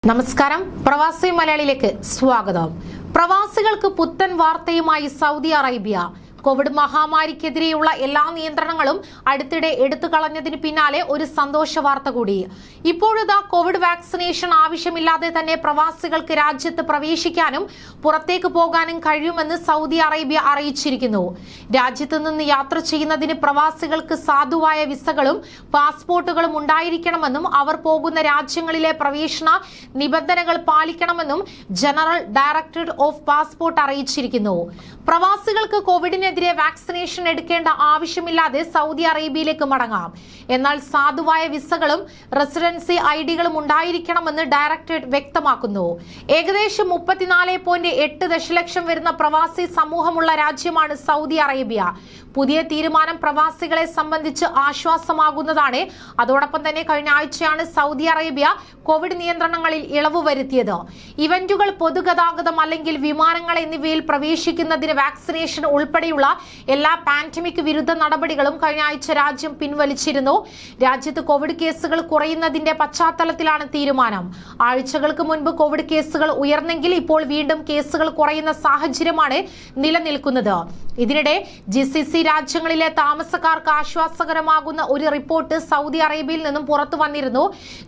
നമസ്കാരം, പ്രവാസി മലയാളിയിലേക്ക് സ്വാഗതം. പ്രവാസികൾക്ക് പുത്തൻ വാർത്തയുമായി സൗദി അറേബ്യ. കോവിഡ് മഹാമാരിക്കെതിരെയുള്ള എല്ലാ നിയന്ത്രണങ്ങളും അടുത്തിടെ എടുത്തു കളഞ്ഞതിന് പിന്നാലെ ഒരു സന്തോഷ വാർത്ത കൂടി. ഇപ്പോഴിതാ കോവിഡ് വാക്സിനേഷൻ ആവശ്യമില്ലാതെ തന്നെ പ്രവാസികൾക്ക് രാജ്യത്ത് പ്രവേശിക്കാനും പുറത്തേക്ക് പോകാനും കഴിയുമെന്ന് സൗദി അറേബ്യ അറിയിച്ചിരിക്കുന്നു. രാജ്യത്ത് നിന്ന് യാത്ര ചെയ്യുന്നതിന് പ്രവാസികൾക്ക് സാധുവായ വിസകളും പാസ്പോർട്ടുകളും ഉണ്ടായിരിക്കണമെന്നും അവർ പോകുന്ന രാജ്യങ്ങളിലെ പ്രവേശന നിബന്ധനകൾ പാലിക്കണമെന്നും ജനറൽ ഡയറക്ടറേറ്റ് ഓഫ് പാസ്പോർട്ട് അറിയിച്ചിരിക്കുന്നു. പ്രവാസികൾക്ക് കോവിഡിനെതിരെ വാക്സിനേഷൻ എടുക്കേണ്ട ആവശ്യമില്ലാതെ സൗദി അറേബ്യയിലേക്ക് മടങ്ങാം. എന്നാൽ സാധുവായ വിസകളും റെസിഡൻസി ഐഡികളും ഉണ്ടായിരിക്കണമെന്ന് ഡയറക്ടറേറ്റ് വ്യക്തമാക്കുന്നു. ഏകദേശം 34.8 ദശലക്ഷം വരുന്ന പ്രവാസി സമൂഹമുള്ള രാജ്യമാണ് സൗദി അറേബ്യ. പുതിയ തീരുമാനം പ്രവാസികളെ സംബന്ധിച്ച് ആശ്വാസമാകുന്നതാണ്. അതോടൊപ്പം തന്നെ കഴിഞ്ഞ ആഴ്ചയാണ് സൗദി അറേബ്യ കോവിഡ് നിയന്ത്രണങ്ങളിൽ ഇളവ് വരുത്തിയത്. ഇവന്റുകൾ, പൊതുഗതാഗതം അല്ലെങ്കിൽ വിമാനങ്ങൾ എന്നിവയിൽ പ്രവേശിക്കുന്നതിന് വാക്സിനേഷൻ ഉൾപ്പെടെയുള്ള എല്ലാ പാൻഡമിക് വിരുദ്ധ നടപടികളും കഴിഞ്ഞ ആഴ്ച രാജ്യം പിൻവലിച്ചിരുന്നു. രാജ്യത്ത് കോവിഡ് കേസുകൾ കുറയുന്നതിന്റെ പശ്ചാത്തലത്തിലാണ് തീരുമാനം. ആഴ്ചകൾക്ക് മുൻപ് കോവിഡ് കേസുകൾ ഉയർന്നെങ്കിൽ ഇപ്പോൾ വീണ്ടും കേസുകൾ കുറയുന്ന സാഹചര്യമാണ് നിലനിൽക്കുന്നത്. ഇതിനിടെ GCC രാജ്യങ്ങളിലെ താമസക്കാർക്ക് ആശ്വാസകരമാകുന്ന ഒരു റിപ്പോർട്ട് സൗദി അറേബ്യയിൽ നിന്നും പുറത്തു വന്നിരുന്നു.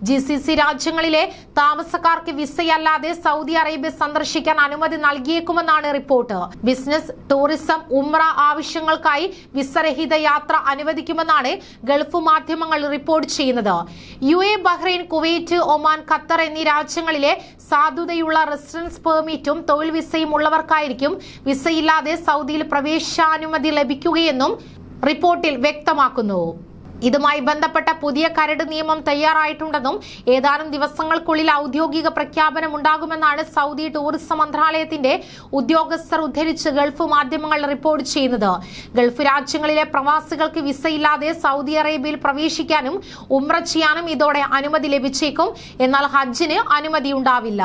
GCC രാജ്യങ്ങളിലെ താമസക്കാർക്ക് വിസയല്ലാതെ സൗദി അറേബ്യ സന്ദർശിക്കാൻ അനുമതി നൽകിയേക്കുമെന്നാണ് റിപ്പോർട്ട്. ബിസിനസ്, ടൂറിസം, ഉംറ ആവശ്യങ്ങൾക്കായി വിസരഹിത യാത്ര അനുവദിക്കുമെന്നാണ് ഗൾഫ് മാധ്യമങ്ങൾ റിപ്പോർട്ട് ചെയ്യുന്നത്. UAE, Bahrain, Kuwait, Oman, Qatar എന്നീ രാജ്യങ്ങളിലെ സാധുതയുള്ള റെസിഡൻസ് പെർമിറ്റും തൊഴിൽ വിസയും ഉള്ളവർക്കായിരിക്കും വിസയില്ലാതെ സൗദിയിൽ പ്രവേശനാനുമതി ലഭിക്കുകയെന്നും റിപ്പോർട്ടിൽ വ്യക്തമാക്കുന്നു. ഇതുമായി ബന്ധപ്പെട്ട പുതിയ കരട് നിയമം തയ്യാറായിട്ടുണ്ടെന്നും ഏതാനും ദിവസങ്ങൾക്കുള്ളിൽ ഔദ്യോഗിക പ്രഖ്യാപനം ഉണ്ടാകുമെന്നാണ് സൗദി ടൂറിസം മന്ത്രാലയത്തിന്റെ ഉദ്യോഗസ്ഥർ ഉദ്ധരിച്ച് ഗൾഫ് മാധ്യമങ്ങൾ റിപ്പോർട്ട് ചെയ്യുന്നത്. ഗൾഫ് രാജ്യങ്ങളിലെ പ്രവാസികൾക്ക് വിസയില്ലാതെ സൗദി അറേബ്യയിൽ പ്രവേശിക്കാനും ഉംറ ചെയ്യാനും ഇതോടെ അനുമതി ലഭിച്ചേക്കും. എന്നാൽ ഹജ്ജിന് അനുമതി ഉണ്ടാവില്ല.